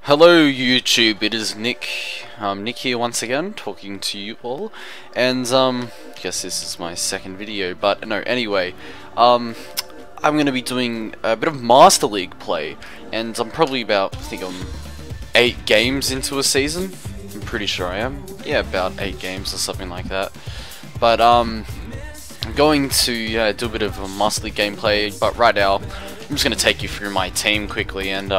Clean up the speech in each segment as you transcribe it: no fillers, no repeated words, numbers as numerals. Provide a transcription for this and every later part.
Hello YouTube, it is Nick. Nick here once again, talking to you all, and I guess this is my second video, but no, anyway, I'm going to be doing a bit of Master League play, and I'm probably about, I think I'm 8 games into a season. I'm pretty sure I am. Yeah, about 8 games or something like that. But I'm going to do a bit of a Master League gameplay, but right now I'm just going to take you through my team quickly and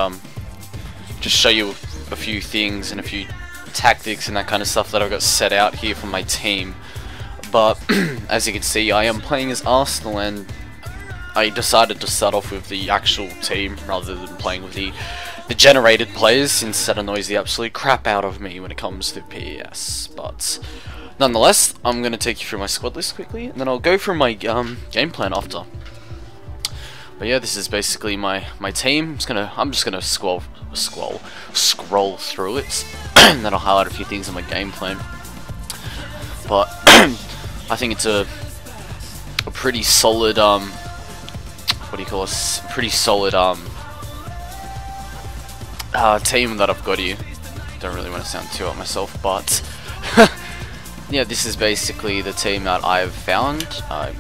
just show you a few things and a few tactics and that kind of stuff that I've got set out here for my team. But as you can see, I am playing as Arsenal, and I decided to start off with the actual team rather than playing with the generated players, since that annoys the absolute crap out of me when it comes to PES. But nonetheless, I'm going to take you through my squad list quickly, and then I'll go through my game plan after. But yeah, this is basically my team. I'm just gonna scroll through it, and then I'll highlight a few things in my game plan. But I think it's a pretty solid what do you call it? Pretty solid team that I've got here. Don't really want to sound too out myself, but yeah, this is basically the team that I've found. I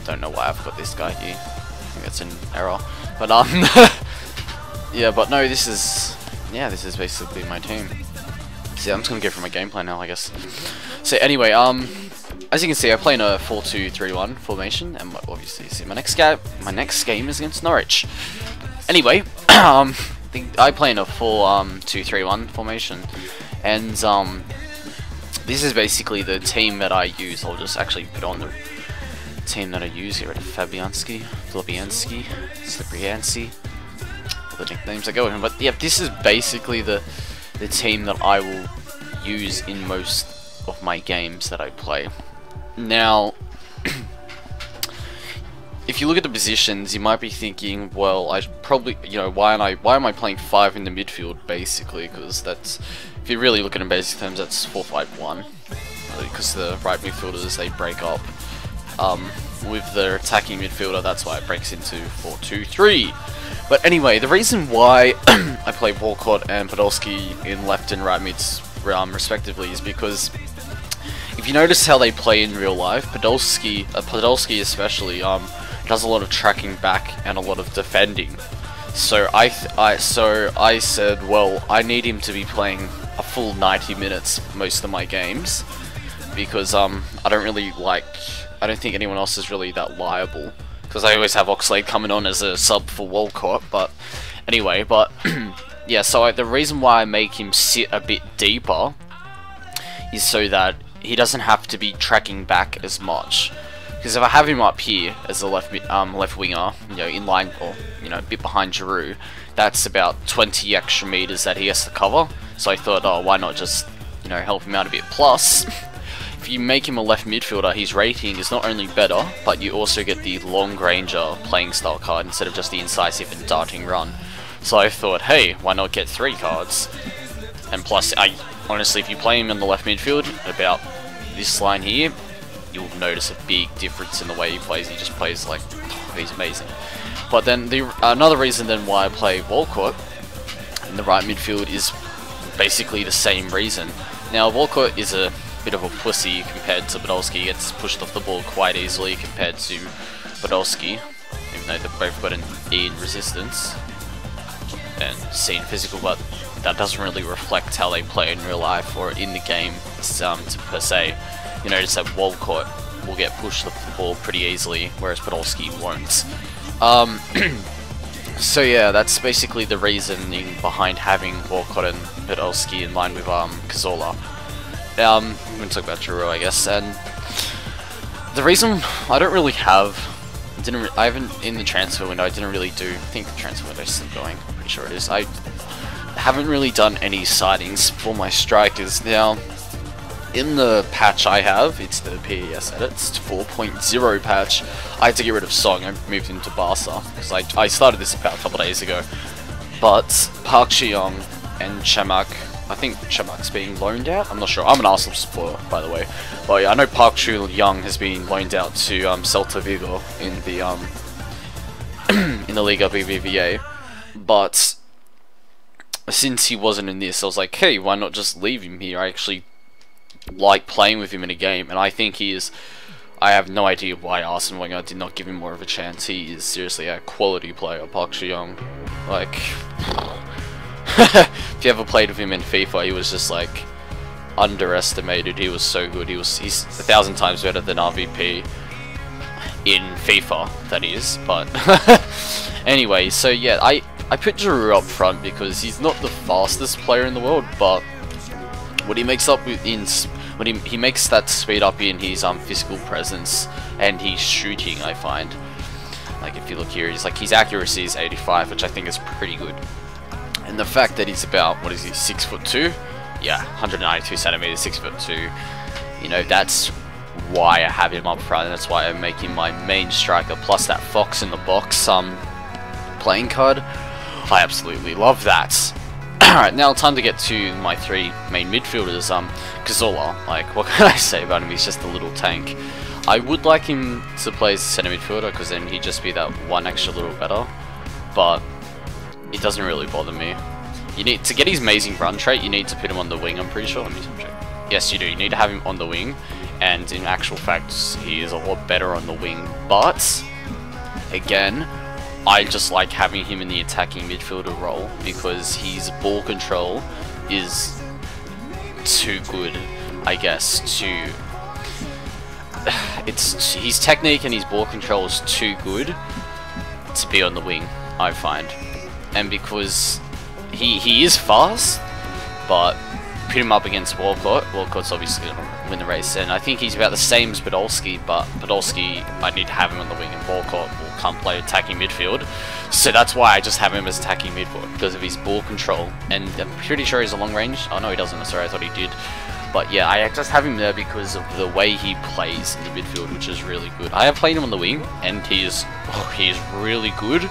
don't know why I've got this guy here. That's an error, but yeah, but no, this is basically my team. So yeah, I'm just gonna go for my game plan now, I guess. So anyway, as you can see, I play in a 4-2-3-1 formation, and obviously, you see my next game is against Norwich. Anyway, I play in a 4-2-3-1 formation, and this is basically the team that I use. I'll just actually put on the team that I use here at Fabianski, Slipriansi, all the nicknames I go with him. But yeah, this is basically the team that I will use in most of my games that I play. Now, if you look at the positions, you might be thinking, well, I probably, why am I playing 5 in the midfield, basically? Because that's, if you really look at it in basic terms, that's 4-5-1, because the right midfielders, they break up. With the attacking midfielder, that's why it breaks into 4-2-3. But anyway, the reason why I play Walcott and Podolski in left and right mids respectively is because if you notice how they play in real life, Podolski especially does a lot of tracking back and a lot of defending. So I said, well, I need him to be playing a full 90 minutes most of my games, because I don't think anyone else is really that liable, because I always have Oxlade coming on as a sub for Walcott. But anyway, yeah, so the reason why I make him sit a bit deeper is so that he doesn't have to be tracking back as much. Because if I have him up here as a left winger, in line, or a bit behind Giroud, that's about 20 extra meters that he has to cover. So I thought, oh, why not just help him out a bit. Plus, if you make him a left midfielder, his rating is not only better, but you also get the long ranger playing style card instead of just the incisive and darting run. So I thought, hey, why not get 3 cards? And plus, honestly, if you play him in the left midfield, about this line here, you'll notice a big difference in the way he plays. He just plays like, he's amazing. But then another reason then why I play Walcott in the right midfield is basically the same reason. Now, Walcott is a bit of a pussy compared to Podolski. He gets pushed off the ball quite easily compared to Podolski, even though they've both got an E in resistance and C in physical, but that doesn't really reflect how they play in real life or in the game per se. You notice that Walcott will get pushed off the ball pretty easily, whereas Podolski won't. So yeah, that's basically the reasoning behind having Walcott and Podolski in line with Cazorla. I'm going to talk about Giroud, I guess, and the reason I don't really have, I haven't, in the transfer window, I didn't really do, I think the transfer window is still going, I'm pretty sure it is, I haven't really done any sightings for my strikers. Now, in the patch I have, it's the PES Edits 4.0 patch, I had to get rid of Song. I moved him to Barca, because I started this about a couple of days ago, but Park Ji-young and Chamak, I think Chamak's being loaned out. I'm not sure. I'm an Arsenal supporter, by the way. But yeah, I know Park Ji-young has been loaned out to Celta Vigo in the in the Liga BBVA. But since he wasn't in this, I was like, hey, why not just leave him here? I actually like playing with him in a game, and I think he is. I have no idea why Arsene Wenger did not give him more of a chance. He is seriously a quality player, Park Ji-young. Like, if you ever played with him in FIFA, he was just like underestimated. He was so good. He's 1,000 times better than RVP in FIFA, that is. But anyway, so yeah, I put Giroud up front because he's not the fastest player in the world, but what he makes up with when he makes that speed up in his physical presence and his shooting, I find. Like if you look here, he's like his accuracy is 85, which I think is pretty good. And the fact that he's about, what is he, 6'2"? Yeah, 192 centimeters, 6'2". You know, that's why I have him up front, and that's why I make him my main striker. Plus that Fox in the box playing card, I absolutely love that. Alright, now time to get to my 3 main midfielders. Cazorla, like, what can I say about him? He's just a little tank. I would like him to play as a centre midfielder, because then he'd just be that one extra little better. But it doesn't really bother me. You need to get his amazing run trait. You need to put him on the wing. I'm pretty sure. Let me check. Yes, you do. You need to have him on the wing, and in actual fact, he is a lot better on the wing. But again, I just like having him in the attacking midfielder role because his ball control is too good, I guess, his technique and his ball control is too good to be on the wing, I find. And because he is fast, but put him up against Walcott's obviously going to win the race, and I think he's about the same as Podolski, but Podolski, I need to have him on the wing, and Walcott will come play attacking midfield, so that's why I just have him as attacking midfield, because of his ball control, and I'm pretty sure he's a long range. Oh no, he doesn't, sorry, I thought he did. But yeah, I just have him there because of the way he plays in the midfield, which is really good. I have played him on the wing, and he is really good,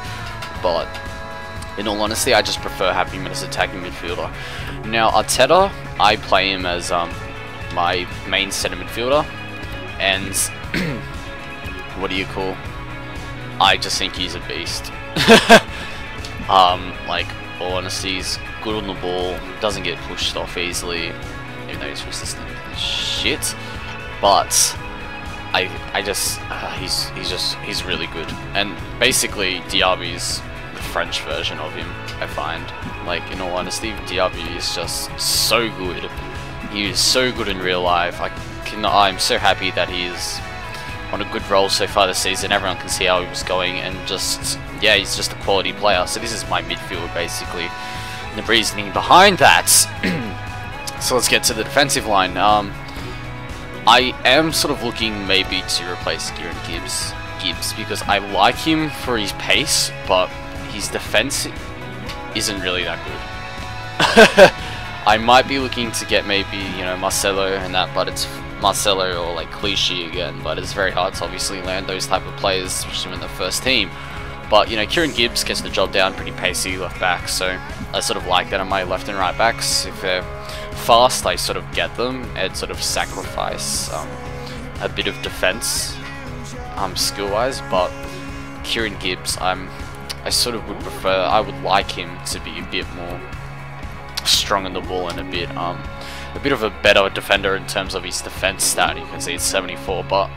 but in all honesty, I just prefer having him as attacking midfielder. Now, Arteta, I play him as my main centre midfielder, and what do you call? I just think he's a beast. Like, all honesty, he's good on the ball, doesn't get pushed off easily, even though he's resistant shit. But he's really good, and basically Diaby's the French version of him, I find. Like, in all honesty, Diaby is just so good. He is so good in real life. I'm so happy that he is on a good roll so far this season. Everyone can see how he was going, and just, yeah, he's just a quality player. So this is my midfield, basically. And the reasoning behind that, so let's get to the defensive line. I am sort of looking maybe to replace Kieran Gibbs, because I like him for his pace, but his defense isn't really that good. I might be looking to get maybe, you know, Marcelo and that, but it's Marcelo or like Clichy again, but it's very hard to obviously land those type of players, especially in the first team. But, you know, Kieran Gibbs gets the job down, pretty pacey left back, so I sort of like that on my left and right backs. If they're fast, I sort of get them and sort of sacrifice a bit of defense skill-wise, but Kieran Gibbs, I sort of would prefer, I would like him to be a bit more strong in the ball and a bit of a better defender in terms of his defense stat. You can see it's 74, but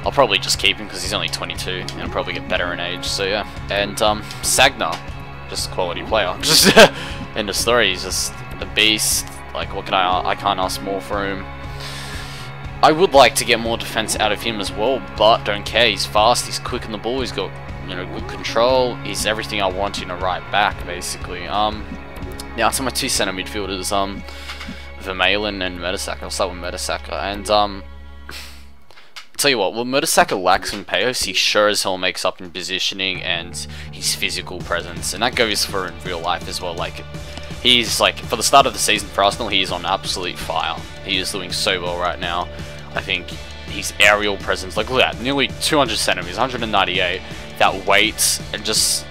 I'll probably just keep him because he's only 22 and he'll probably get better in age, so yeah. And Sagna, just a quality player. Just end of story, he's just a beast. Like, what can I can't ask more for him. I would like to get more defense out of him as well, but don't care. He's fast, he's quick in the ball, he's got, you know, good control. He's everything I want in a right back, basically. Now to my 2 centre midfielders, Vermaelen and Mertesacker. I'll start with Mertesacker, and I'll tell you what, well, Mertesacker lacks in pace, he sure as hell makes up in positioning and his physical presence, and that goes for in real life as well. Like, he's like, for the start of the season for Arsenal, he is on absolute fire. He is doing so well right now. I think his aerial presence, like, look at that, nearly 200 centimeters, 198, that weight, and just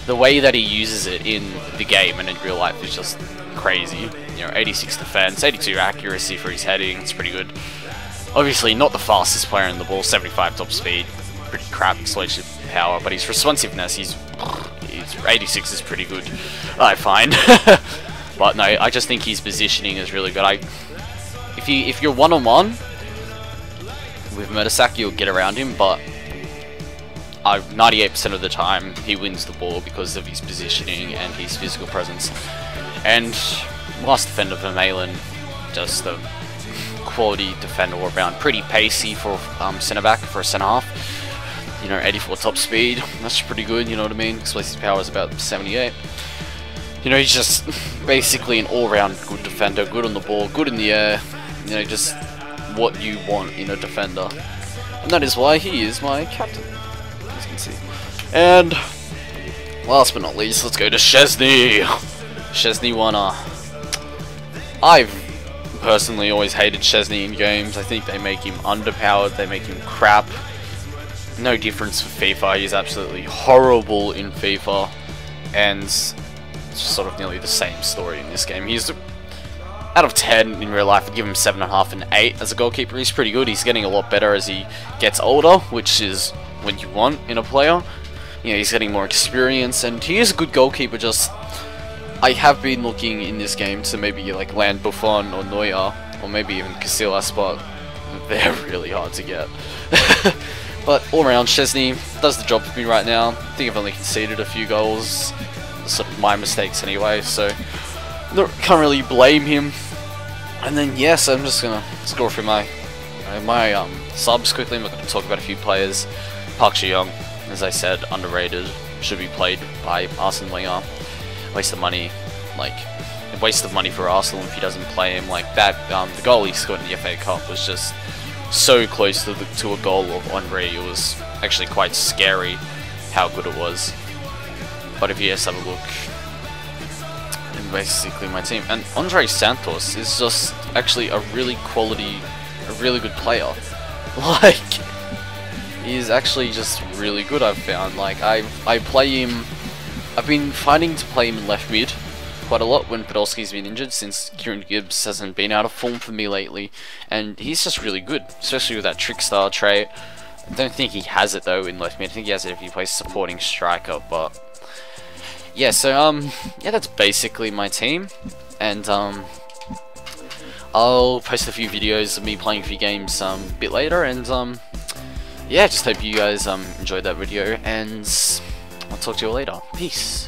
the way that he uses it in the game and in real life is just crazy. You know, 86 defense, 82 accuracy for his heading, it's pretty good. Obviously not the fastest player in the ball, 75 top speed, pretty crap explosive power, but his responsiveness, he's 86 is pretty good, I find. But no, I just think his positioning is really good. If you're one-on-one with Murdersack, you'll get around him, but 98% of the time he wins the ball because of his positioning and his physical presence. And last defender for Malin, just a quality defender all around. Pretty pacey for centre back, for a centre half. You know, 84 top speed. That's pretty good. You know what I mean? Explosive power is about 78. You know, he's just basically an all-round good defender. Good on the ball, good in the air. You know, just what you want in a defender. And that is why he is my captain, as you can see. And last but not least, let's go to Szczesny. Szczesny Warner. I've personally always hated Szczesny in games. I think they make him underpowered, they make him crap. No difference for FIFA. He's absolutely horrible in FIFA, and it's sort of nearly the same story in this game. He's out of 10 in real life. I'd give him 7.5 and 8 as a goalkeeper. He's pretty good. He's getting a lot better as he gets older, which is what you want in a player. You know, he's getting more experience, and he is a good goalkeeper. Just I have been looking in this game to maybe like land Buffon or Neuer, or maybe even Casillas, but they're really hard to get. But all around, Szczesny does the job for me right now. I think I've only conceded a few goals, sort of my mistakes anyway, so can't really blame him. And then yes, I'm just gonna score through my subs quickly. I'm gonna talk about a few players. Park Ji-young, as I said, underrated. Should be played by Arsene Wenger. Waste of money, like a waste of money for Arsenal if he doesn't play him like that. The goal he scored in the FA Cup was just so close to a goal of Henry. It was actually quite scary how good it was. But if you just have a look, and basically my team, and Andre Santos is just actually a really good player. Like, he's actually just really good. I've found, like, I play him. I've been finding to play him in left mid quite a lot when Podolski's been injured, since Kieran Gibbs hasn't been out of form for me lately, and he's just really good, especially with that trickstar trait. I don't think he has it though in left mid. I think he has it if he plays supporting striker. But yeah, so yeah, that's basically my team, and I'll post a few videos of me playing a few games a bit later, and yeah, just hope you guys enjoyed that video, and I'll talk to you all later. Peace.